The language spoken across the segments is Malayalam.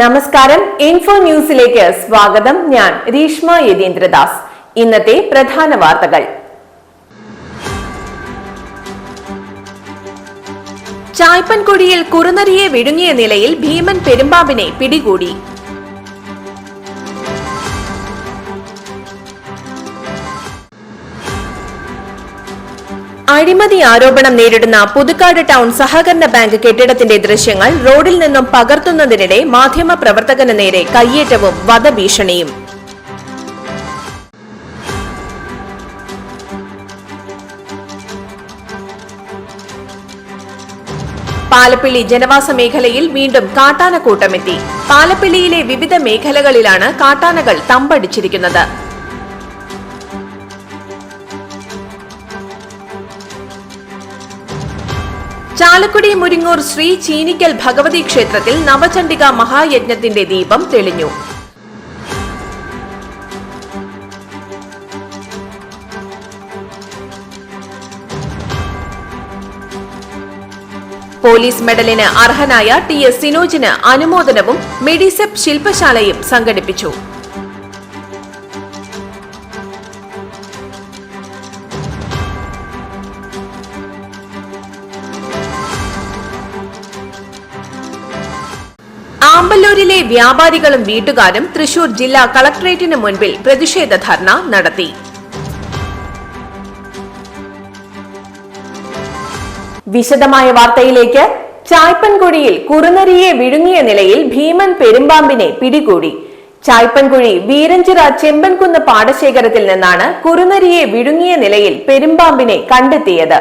നമസ്കാരം, ഇൻഫോ ന്യൂസിലേക്ക് സ്വാഗതം. ഞാൻ രീഷ്മ യതീന്ദ്രദാസ്. ഇന്നത്തെ പ്രധാന വാർത്തകൾ. ചായ്പൻകുഴിയിൽ കുറുനരിയെ വിഴുങ്ങിയ നിലയിൽ ഭീമൻ പെരുമ്പാമ്പിനെ പിടികൂടി. അഴിമതി ആരോപണം നേരിടുന്ന പുതുക്കാട് ടൗൺ സഹകരണ ബാങ്ക് കെട്ടിടത്തിന്റെ ദൃശ്യങ്ങൾ റോഡിൽ നിന്നും പകർത്തുന്നതിനിടെ മാധ്യമപ്രവർത്തകന് നേരെ കയ്യേറ്റവും വധഭീഷണിയും. പാലപ്പിള്ളി ജനവാസ മേഖലയിൽ വീണ്ടും കാട്ടാനക്കൂട്ടമെത്തി. പാലപ്പിള്ളിയിലെ വിവിധ മേഖലകളിലാണ് കാട്ടാനകൾ തമ്പടിച്ചിരിക്കുന്നത്. ചാലക്കുടി മുരിങ്ങൂർ ശ്രീ ചീനിക്കൽ ഭഗവതി ക്ഷേത്രത്തിൽ നവചണ്ഡിക മഹായജ്ഞത്തിന്റെ ദീപം തെളിഞ്ഞു. പോലീസ് മെഡലിന് അർഹനായ ടി.എസ്. സിനോജിന് അനുമോദനവും മെഡിസെപ് ശില്പശാലയും സംഘടിപ്പിച്ചു. ആമ്പല്ലൂരിലെ വ്യാപാരികളും വീട്ടുകാരും തൃശൂർ ജില്ലാ കളക്ടറേറ്റിന് മുൻപിൽ പ്രതിഷേധ ധർണ നടത്തി. വിശദമായ വാർത്തയിലേക്ക്. ചായ്പൻകുഴിയിൽ കുറുനരിയെ വിഴുങ്ങിയ നിലയിൽ ഭീമൻ പെരുമ്പാമ്പിനെ പിടികൂടി. ചായ്പൻകുഴി വീരഞ്ചിറ ചെമ്പൻകുന്ന് പാടശേഖരത്തിൽ നിന്നാണ് കുറുനരിയെ വിഴുങ്ങിയ നിലയിൽ പെരുമ്പാമ്പിനെ കണ്ടെത്തിയത്.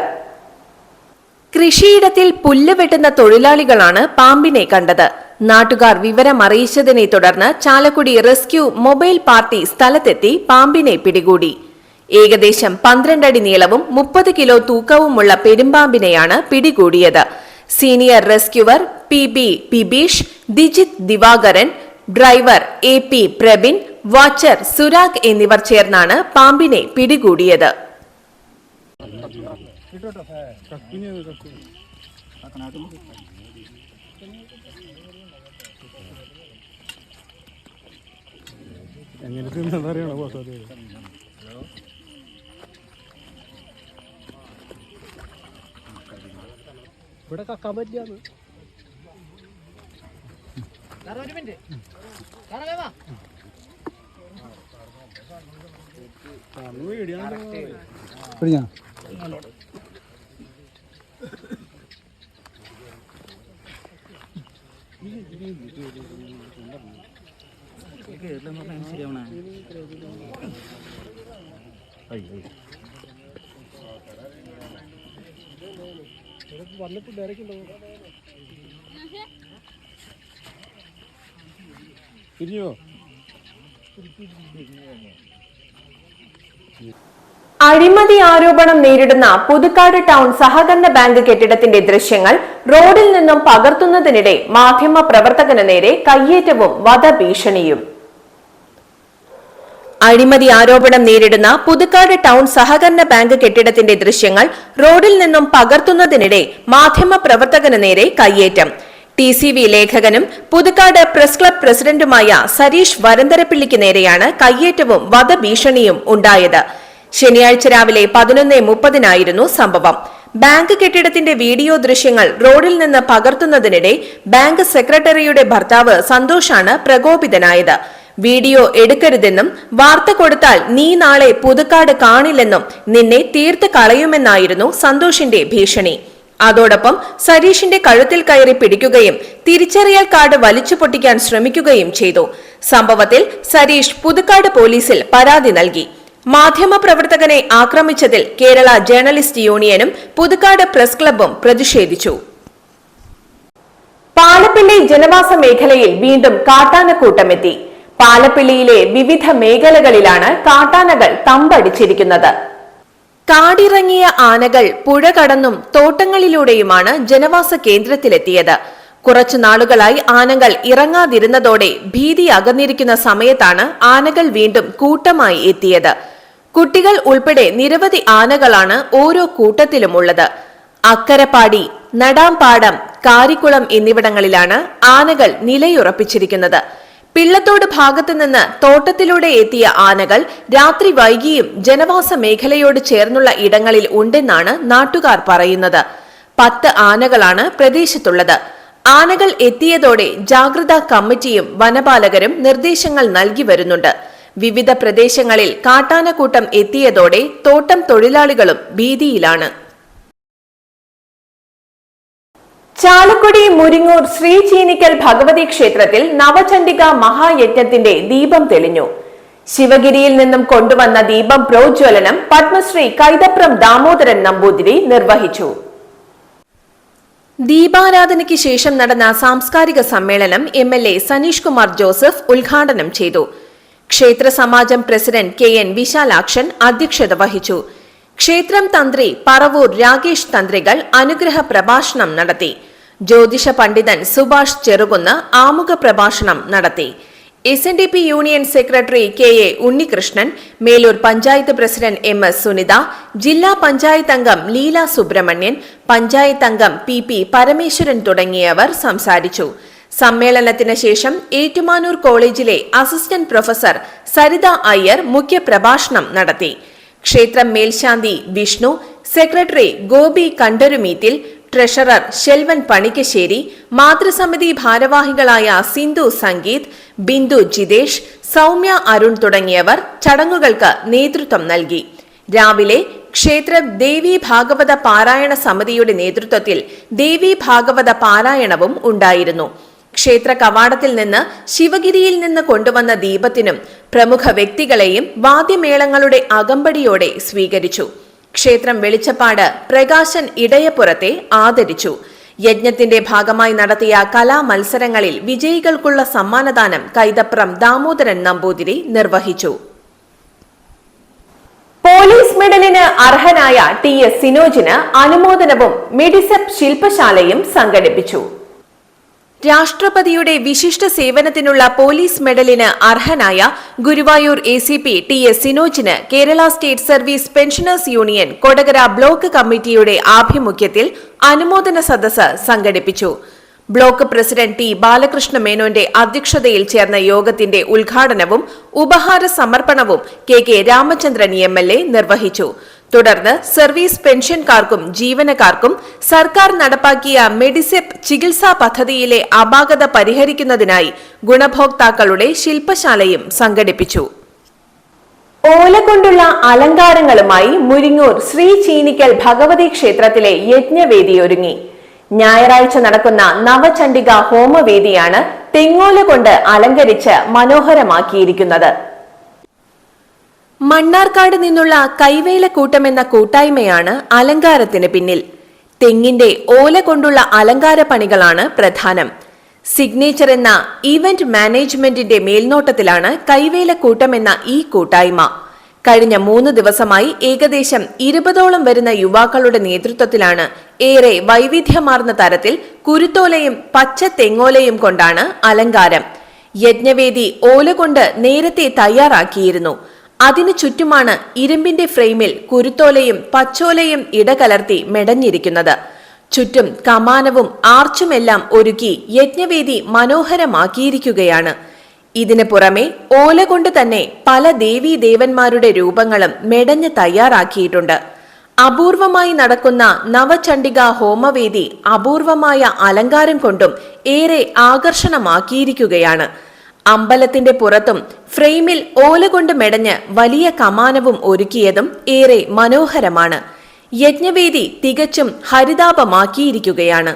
കൃഷിയിടത്തിൽ പുല്ല് വെട്ടുന്ന തൊഴിലാളികളാണ് പാമ്പിനെ കണ്ടത്. നാട്ടുകാർ വിവരമറിയിച്ചതിനെ തുടർന്ന് ചാലക്കുടി റെസ്ക്യൂ മൊബൈൽ പാർട്ടി സ്ഥലത്തെത്തി പാമ്പിനെ പിടികൂടി. ഏകദേശം 12 അടി നീളവും 30 കിലോ തൂക്കവുമുള്ള പെരുമ്പാമ്പിനെയാണ് പിടികൂടിയത്. Senior rescuer PB. Bibeesh, Dijith Divakaran, driver AP. Prabin, watcher Surag എന്നിവർ ചേർന്നാണ് പാമ്പിനെ പിടികൂടിയത്. ഇവിടെ കക്കാൻ പറ്റില്ല. വന്നിട്ട് ഡയറക്റ്റ് തിരിഞ്ഞോ? അഴിമതി ആരോപണം നേരിടുന്ന പുതുക്കാട് ടൗൺ സഹകരണ ബാങ്ക് കെട്ടിടത്തിന്റെ ദൃശ്യങ്ങൾ റോഡിൽ നിന്നും പകർത്തുന്നതിനിടെ മാധ്യമ പ്രവർത്തകന് നേരെ കയ്യേറ്റവും വധഭീഷണിയും. അഴിമതി ആരോപണം നേരിടുന്ന പുതുക്കാട് ടൗൺ സഹകരണ ബാങ്ക് കെട്ടിടത്തിന്റെ ദൃശ്യങ്ങൾ റോഡിൽ നിന്നും പകർത്തുന്നതിനിടെ മാധ്യമ പ്രവർത്തകന് നേരെ കയ്യേറ്റം. ടി.സി.വി. ലേഖകനും പുതുക്കാട് പ്രസ് ക്ലബ് പ്രസിഡന്റുമായ സരീഷ് വരന്തരപ്പിള്ളിക്ക് നേരെയാണ് കയ്യേറ്റവും വധഭീഷണിയും ഉണ്ടായത്. ശനിയാഴ്ച രാവിലെ 11:30 സംഭവം. ബാങ്ക് കെട്ടിടത്തിന്റെ വീഡിയോ ദൃശ്യങ്ങൾ റോഡിൽ നിന്ന് പകർത്തുന്നതിനിടെ ബാങ്ക് സെക്രട്ടറിയുടെ ഭർത്താവ് സന്തോഷാണ് പ്രകോപിതനായത്. വീഡിയോ എടുക്കരുതെന്നും വാർത്ത കൊടുത്താൽ നീ നാളെ പുതുക്കാട് കാണില്ലെന്നും നിന്നെ തീർത്ത് കളയുമെന്നായിരുന്നു സന്തോഷിന്റെ ഭീഷണി. അതോടൊപ്പം സരീഷിന്റെ കഴുത്തിൽ കയറി പിടിക്കുകയും തിരിച്ചറിയൽ കാർഡ് വലിച്ചു പൊട്ടിക്കാൻ ശ്രമിക്കുകയും ചെയ്തു. സംഭവത്തിൽ സരീഷ് പുതുക്കാട് പോലീസിൽ പരാതി നൽകി. മാധ്യമപ്രവർത്തകനെ ആക്രമിച്ചതിൽ കേരള ജേർണലിസ്റ്റ് യൂണിയനും പുതുക്കാട് പ്രസ് ക്ലബും പ്രതിഷേധിച്ചു. പാലപ്പിള്ളി ജനവാസ മേഖലയിൽ വീണ്ടും കാട്ടാനക്കൂട്ടമെത്തി. പാലപ്പിള്ളിയിലെ വിവിധ മേഖലകളിലാണ് കാട്ടാനകൾ തമ്പടിച്ചിരിക്കുന്നത്. കാടിറങ്ങിയ ആനകൾ പുഴ കടന്നും തോട്ടങ്ങളിലൂടെയുമാണ് ജനവാസ കേന്ദ്രത്തിലെത്തിയത്. കുറച്ചു നാളുകളായി ആനകൾ ഇറങ്ങാതിരുന്നതോടെ ഭീതി അകന്നിരിക്കുന്ന സമയത്താണ് ആനകൾ വീണ്ടും കൂട്ടമായി എത്തിയത്. കുട്ടികൾ ഉൾപ്പെടെ നിരവധി ആനകളാണ് ഓരോ കൂട്ടത്തിലുമുള്ളത്. അക്കരപ്പാടി, നടാംപാടം, കാരിക്കുളം എന്നിവിടങ്ങളിലാണ് ആനകൾ നിലയുറപ്പിച്ചിരിക്കുന്നത്. പിള്ളത്തോട് ഭാഗത്തുനിന്ന് തോട്ടത്തിലൂടെ എത്തിയ ആനകൾ രാത്രി വൈകിയും ജനവാസ മേഖലയോട് ചേർന്നുള്ള ഇടങ്ങളിൽ ഉണ്ടെന്നാണ് നാട്ടുകാർ പറയുന്നത്. 10 ആനകളാണ് പ്രദേശത്തുള്ളത്. ആനകൾ എത്തിയതോടെ ജാഗ്രതാ കമ്മിറ്റിയും വനപാലകരും നിർദ്ദേശങ്ങൾ നൽകി വരുന്നുണ്ട്. വിവിധ പ്രദേശങ്ങളിൽ കാട്ടാനക്കൂട്ടം എത്തിയതോടെ തോട്ടം തൊഴിലാളികളും ഭീതിയിലാണ്. ചാലക്കുടി മുരിങ്ങൂർ ശ്രീ ചീനിക്കൽ ഭഗവതി ക്ഷേത്രത്തിൽ നവചണ്ഡിക മഹായജ്ഞത്തിന്റെ ദീപം തെളിഞ്ഞു. ശിവഗിരിയിൽ നിന്നും കൊണ്ടുവന്ന ദീപം പ്രോജ്വലനം പത്മശ്രീ കൈതപ്രം ദാമോദരൻ നമ്പൂതിരി നിർവഹിച്ചു. ദീപാരാധനയ്ക്ക് ശേഷം നടന്ന സാംസ്കാരിക സമ്മേളനം MLA സനീഷ് കുമാർ ജോസഫ് ഉദ്ഘാടനം ചെയ്തു. ക്ഷേത്ര സമാജം പ്രസിഡന്റ് KN വിശാലാക്ഷൻ അധ്യക്ഷത വഹിച്ചു. ക്ഷേത്രം തന്ത്രി പറവൂർ രാകേഷ് തന്ത്രികൾ അനുഗ്രഹ പ്രഭാഷണം നടത്തി. ജ്യോതിഷ പണ്ഡിതൻ സുഭാഷ് ചെറുകുന്ന് ആമുഖ പ്രഭാഷണം നടത്തി. SNDP union secretary KA Unnikrishnan, Melur panchayat president MS Sunitha, ജില്ലാ പഞ്ചായത്ത് അംഗം ലീല സുബ്രഹ്മണ്യൻ, പഞ്ചായത്ത് അംഗം PP പരമേശ്വരൻ തുടങ്ങിയവർ സംസാരിച്ചു. സമ്മേളനത്തിന് ശേഷം ഏറ്റുമാനൂർ കോളേജിലെ അസിസ്റ്റന്റ് പ്രൊഫസർ സരിത അയ്യർ മുഖ്യപ്രഭാഷണം നടത്തി. ക്ഷേത്രം മേൽശാന്തി വിഷ്ണു, സെക്രട്ടറി ഗോപി കണ്ടരുമീത്തിൽ, ട്രഷറർ ശെൽവൻ പണിക്കശ്ശേരി, മാതൃസമിതി ഭാരവാഹികളായ സിന്ധു സംഗീത്, ബിന്ദു ജിതേഷ്, സൗമ്യ അരുൺ തുടങ്ങിയവർ ചടങ്ങുകൾക്ക് നേതൃത്വം നൽകി. രാവിലെ ക്ഷേത്ര ദേവി ഭാഗവത പാരായണ സമിതിയുടെ നേതൃത്വത്തിൽ ദേവി ഭാഗവത പാരായണവും ഉണ്ടായിരുന്നു. ക്ഷേത്ര കവാടത്തിൽ നിന്ന് ശിവഗിരിയിൽ നിന്ന് കൊണ്ടുവന്ന ദീപത്തിനും പ്രമുഖ വ്യക്തികളെയും വാദ്യമേളങ്ങളുടെ അകമ്പടിയോടെ സ്വീകരിച്ചു. ക്ഷേത്രം വെളിച്ചപ്പാട് പ്രകാശൻ ഇടയപ്പുറത്തെ ആദരിച്ചു. യജ്ഞത്തിന്റെ ഭാഗമായി നടത്തിയ കലാമത്സരങ്ങളിൽ വിജയികൾക്കുള്ള സമ്മാനദാനം കൈതപ്രം ദാമോദരൻ നമ്പൂതിരി നിർവഹിച്ചു. പോലീസ് മെഡലിന് അർഹനായ TS സിനോജിന് അനുമോദനവും മെഡിസെപ് ശില്പശാലയും സംഘടിപ്പിച്ചു. രാഷ്ട്രപതിയുടെ വിശിഷ്ട സേവനത്തിനുള്ള പോലീസ് മെഡലിന് അർഹനായ ഗുരുവായൂർ ACP TS സിനോജിന് Kerala state service pensioners union Kodakara block കമ്മിറ്റിയുടെ ആഭിമുഖ്യത്തിൽ അനുമോദന സദസ്സ് സംഘടിപ്പിച്ചു. ബ്ലോക്ക് പ്രസിഡന്റ് T ബാലകൃഷ്ണ മേനോന്റെ അധ്യക്ഷതയിൽ ചേർന്ന യോഗത്തിന്റെ ഉദ്ഘാടനവും ഉപഹാര സമർപ്പണവും KK രാമചന്ദ്രൻ MLA നിർവഹിച്ചു. തുടർന്ന് സർവീസ് പെൻഷൻകാർക്കും ജീവനക്കാർക്കും സർക്കാർ നടപ്പാക്കിയ മെഡിസെപ് ചികിത്സാ പദ്ധതിയിലെ അപാകത പരിഹരിക്കുന്നതിനായി ഗുണഭോക്താക്കളുടെ ശില്പശാലയും സംഘടിപ്പിച്ചു. ഓല കൊണ്ടുള്ള അലങ്കാരങ്ങളുമായി മുരിങ്ങൂർ ശ്രീ ചീനിക്കൽ ഭഗവതി ക്ഷേത്രത്തിലെ യജ്ഞവേദി ഒരുങ്ങി. ഞായറാഴ്ച നടക്കുന്ന നവചണ്ഡിക ഹോമവേദിയാണ് തെങ്ങോല കൊണ്ട് അലങ്കരിച്ച് മനോഹരമാക്കിയിരിക്കുന്നത്. മണ്ണാർക്കാട് നിന്നുള്ള കൈവേലക്കൂട്ടം എന്ന കൂട്ടായ്മയാണ് അലങ്കാരത്തിന് പിന്നിൽ. തെങ്ങിന്റെ ഓല കൊണ്ടുള്ള അലങ്കാര പണികളാണ് പ്രധാനം. സിഗ്നേച്ചർ എന്ന ഇവന്റ് മാനേജ്മെന്റിന്റെ മേൽനോട്ടത്തിലാണ് കൈവേലക്കൂട്ടം എന്ന ഈ കൂട്ടായ്മ. കഴിഞ്ഞ 3 ദിവസമായി ഏകദേശം 20ഓളം വരുന്ന യുവാക്കളുടെ നേതൃത്വത്തിലാണ് ഏറെ വൈവിധ്യമാർന്ന തരത്തിൽ കുരുത്തോലയും പച്ച തെങ്ങോലയും കൊണ്ടാണ് അലങ്കാരം. യജ്ഞവേദി ഓല കൊണ്ട് നേരത്തെ തയ്യാറാക്കിയിരുന്നു. അതിനു ചുറ്റുമാണ് ഇരുമ്പിന്റെ ഫ്രെയിമിൽ കുരുത്തോലയും പച്ചോലയും ഇടകലർത്തി മെടഞ്ഞിരിക്കുന്നത്. ചുറ്റും കമാനവും ആർച്ചുമെല്ലാം ഒരുക്കി യജ്ഞവേദി മനോഹരമാക്കിയിരിക്കുകയാണ്. ഇതിനു പുറമെ ഓല കൊണ്ട് തന്നെ പല ദേവീദേവന്മാരുടെ രൂപങ്ങളും മെടഞ്ഞ് തയ്യാറാക്കിയിട്ടുണ്ട്. അപൂർവമായി നടക്കുന്ന നവചണ്ഡിക ഹോമവേദി അപൂർവമായ അലങ്കാരം കൊണ്ടും ഏറെ ആകർഷണമാക്കിയിരിക്കുകയാണ്. അമ്പലത്തിന്റെ പുറത്തും ഫ്രെയിമിൽ ഓല കൊണ്ട് മെടഞ്ഞ് വലിയ കമാനവും ഒരുക്കിയതും ഏറെ മനോഹരമാണ്. യജ്ഞവേദി തികച്ചും ഹരിതാപമാക്കിയിരിക്കുകയാണ്.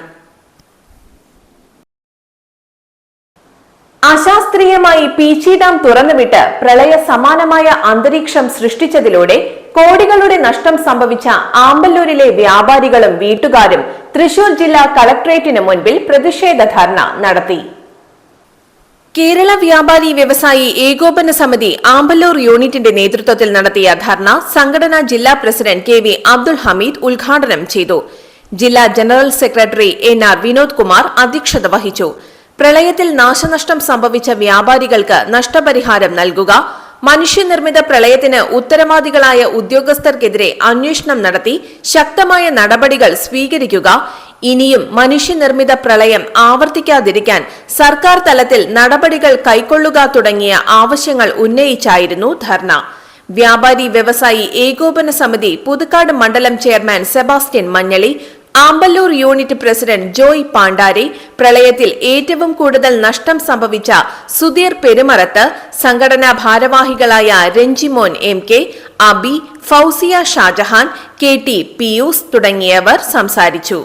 അശാസ്ത്രീയമായി പീച്ചി ഡാം തുറന്നുവിട്ട് പ്രളയ സമാനമായ അന്തരീക്ഷം സൃഷ്ടിച്ചതിലൂടെ കോടികളുടെ നഷ്ടം സംഭവിച്ച ആമ്പല്ലൂരിലെ വ്യാപാരികളും വീട്ടുകാരും തൃശൂർ ജില്ലാ കളക്ടറേറ്റിന് മുൻപിൽ പ്രതിഷേധ ധർണ നടത്തി. കേരള വ്യാപാരി വ്യവസായി ഏകോപന സമിതി ആമ്പല്ലൂർ യൂണിറ്റിന്റെ നേതൃത്വത്തിൽ നടത്തിയ ധർണ സംഘടനാ ജില്ലാ പ്രസിഡന്റ് KV അബ്ദുൽ ഹമീദ് ഉദ്ഘാടനം ചെയ്തു. ജില്ലാ general secretary NR Vinod Kumar അധ്യക്ഷത വഹിച്ചു. പ്രളയത്തിൽ നാശനഷ്ടം സംഭവിച്ച വ്യാപാരികൾക്ക് നഷ്ടപരിഹാരം നൽകുക, മനുഷ്യനിർമ്മിത പ്രളയത്തിന് ഉത്തരവാദികളായ ഉദ്യോഗസ്ഥർക്കെതിരെ അന്വേഷണം നടത്തി ശക്തമായ നടപടികൾ സ്വീകരിക്കുക, ഇനിയും മനുഷ്യനിർമ്മിത പ്രളയം ആവർത്തിക്കാതിരിക്കാൻ സർക്കാർ തലത്തിൽ നടപടികൾ കൈക്കൊള്ളുക തുടങ്ങിയ ആവശ്യങ്ങൾ ഉന്നയിച്ചായിരുന്നു ധർണ. വ്യാപാരി വ്യവസായി ഏകോപന സമിതി പുതുക്കാട് മണ്ഡലം chairman Sebastian Manjali, Amballur unit president Joy Pandare, പ്രളയത്തിൽ ഏറ്റവും കൂടുതൽ നഷ്ടം സംഭവിച്ച സുധീർ പെരുമറത്ത്, സംഘടനാ ഭാരവാഹികളായ Ranjimon MK, Abi, Fousiya Shajahan, KT Pius തുടങ്ങിയവർ സംസാരിച്ചു.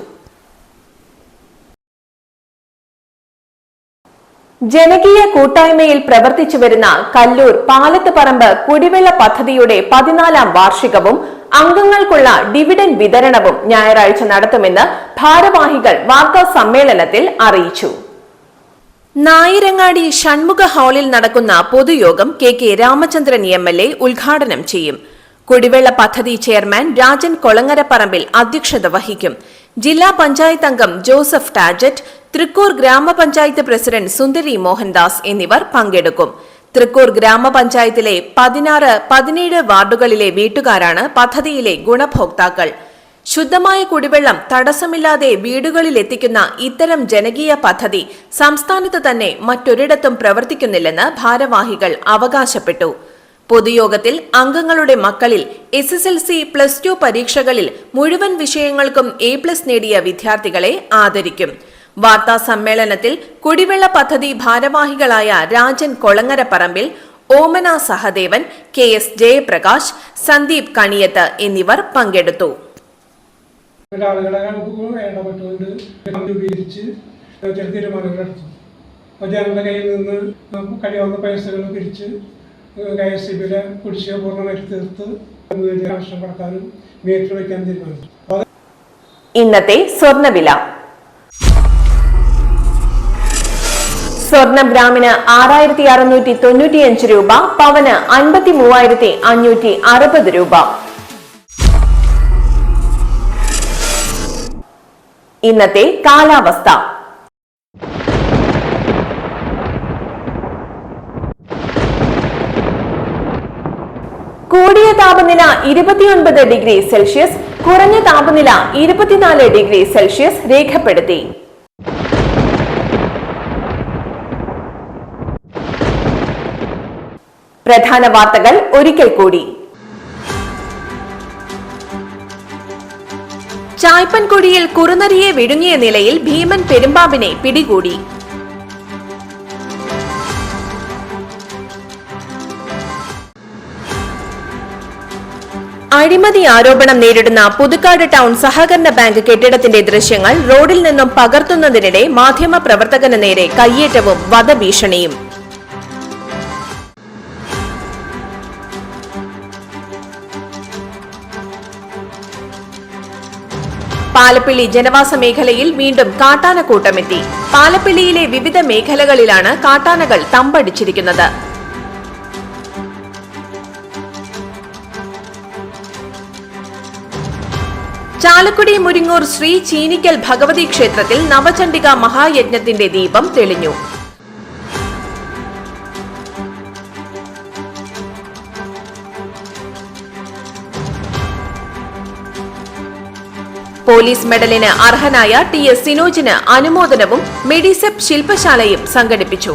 ജനകീയ കൂട്ടായ്മയിൽ പ്രവർത്തിച്ചുവരുന്ന കല്ലൂർ പാലത്തുപറമ്പ് കുടിവെള്ള പദ്ധതിയുടെ 14ാം വാർഷികവും അംഗങ്ങൾക്കുള്ള ഡിവിഡന്റ് വിതരണവും ഞായറാഴ്ച നടത്തുമെന്ന് ഭാരവാഹികൾ വാർത്താ സമ്മേളനത്തിൽ അറിയിച്ചു. നായരങ്ങാടി ഷൺമുഖ ഹാളിൽ നടക്കുന്ന പൊതുയോഗം KK രാമചന്ദ്രൻ MLA ഉദ്ഘാടനം ചെയ്യും. കുടിവെള്ള പദ്ധതി ചെയർമാൻ രാജൻ കൊളങ്ങരപ്പറമ്പിൽ അധ്യക്ഷത വഹിക്കും. ജില്ലാ പഞ്ചായത്ത് അംഗം ജോസഫ് ടാജറ്റ്, തൃക്കൂർ ഗ്രാമപഞ്ചായത്ത് പ്രസിഡന്റ് സുന്ദരി മോഹൻദാസ് എന്നിവർ പങ്കെടുക്കും. തൃക്കൂർ ഗ്രാമപഞ്ചായത്തിലെ 16, 17 വാർഡുകളിലെ വീട്ടുകാരാണ് പദ്ധതിയിലെ ഗുണഭോക്താക്കൾ. ശുദ്ധമായ കുടിവെള്ളം തടസ്സമില്ലാതെ വീടുകളിലെത്തിക്കുന്ന ഇത്തരം ജനകീയ പദ്ധതി സംസ്ഥാനത്ത് തന്നെ മറ്റൊരിടത്തും പ്രവർത്തിക്കുന്നില്ലെന്ന് ഭാരവാഹികൾ അവകാശപ്പെട്ടു. പൊതുയോഗത്തിൽ അംഗങ്ങളുടെ മക്കളിൽ SSLC, +2 പരീക്ഷകളിൽ മുഴുവൻ വിഷയങ്ങൾക്കും A+ നേടിയ വിദ്യാർത്ഥികളെ ആദരിക്കും. വാർത്താ സമ്മേളനത്തിൽ കുടിവെള്ള പദ്ധതി ഭാരവാഹികളായ രാജൻ കൊളങ്ങരപ്പറമ്പിൽ, ഓമന സഹദേവൻ, KS ജയപ്രകാശ്, സന്ദീപ് കണിയത്ത് എന്നിവർ പങ്കെടുത്തു. ജനങ്ങളുടെ കയ്യിൽ നിന്ന് കഴിയാവുന്ന പൈസകൾ പിരിച്ച് KSCBയുടെ കുടിശ്ശിക പൂർണ്ണമായിട്ട് തീർത്ത് കണക്ഷൻ കൊടുക്കാനും മീറ്റർ വയ്ക്കാൻ തീരുമാനിച്ചു. ഇന്നത്തെ സ്വർണ്ണവില. സ്വർണം ഗ്രാമിന് 6695 രൂപ, പവന് 53,560 രൂപ. ഇന്നത്തെ കാലാവസ്ഥ. കൂടിയ താപനില 29 ഡിഗ്രി സെൽഷ്യസ്, കുറഞ്ഞ താപനില 24 ഡിഗ്രി സെൽഷ്യസ് രേഖപ്പെടുത്തി. പ്രധാന വാർത്തകൾ ഒരിക്കൽ കൂടി. ചായ്പൻകുഴിയിൽ കുറുനരിയെ വിഴുങ്ങിയ നിലയിൽ ഭീമൻ പെരുമ്പാമ്പിനെ പിടികൂടി. അഴിമതി ആരോപണം നേരിടുന്ന പുതുക്കാട് ടൗൺ സഹകരണ ബാങ്ക് കെട്ടിടത്തിന്റെ ദൃശ്യങ്ങൾ റോഡിൽ നിന്നും പകർത്തുന്നതിനിടെ മാധ്യമപ്രവർത്തകന് നേരെ കയ്യേറ്റവും വധഭീഷണിയും. പാലപ്പിള്ളി ജനവാസ മേഖലയിൽ വീണ്ടും കാട്ടാനക്കൂട്ടമെത്തി. പാലപ്പിള്ളിയിലെ വിവിധ മേഖലകളിലാണ് കാട്ടാനകൾ തമ്പടിച്ചിരിക്കുന്നത്. ചാലക്കുടി മുരിങ്ങൂർ ശ്രീ ചീനിക്കൽ ഭഗവതി ക്ഷേത്രത്തിൽ നവചണ്ഡിക മഹായജ്ഞത്തിന്റെ ദീപം തെളിഞ്ഞു. പോലീസ് മെഡലിന് അർഹനായ TS സിനോജിന് അനുമോദനവും മെഡിസെപ് ശില്പശാലയും സംഘടിപ്പിച്ചു.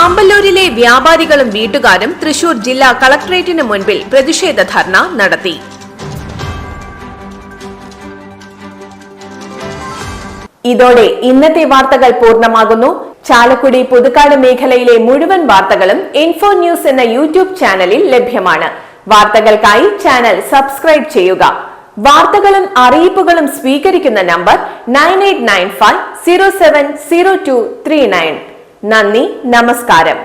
ആമ്പല്ലൂരിലെ വ്യാപാരികളും വീട്ടുകാരും തൃശൂർ ജില്ലാ കളക്ടറേറ്റിന് മുൻപിൽ പ്രതിഷേധ ധർണ നടത്തി. ഇതോടെ ഇന്നത്തെ വാർത്തകൾ പൂർണ്ണമാകുന്നു. ചാലക്കുടി പുതുക്കാട് മേഖലയിലെ മുഴുവൻ വാർത്തകളും ഇൻഫോ ന്യൂസ് എന്ന യൂട്യൂബ് ചാനലിൽ ലഭ്യമാണ്. വാർത്തകൾക്കായി ചാനൽ സബ്സ്ക്രൈബ് ചെയ്യുക. വാർത്തകളും അറിയിപ്പുകളും സ്വീകരിക്കുന്ന നമ്പർ 9895070239. നന്ദി, നമസ്കാരം.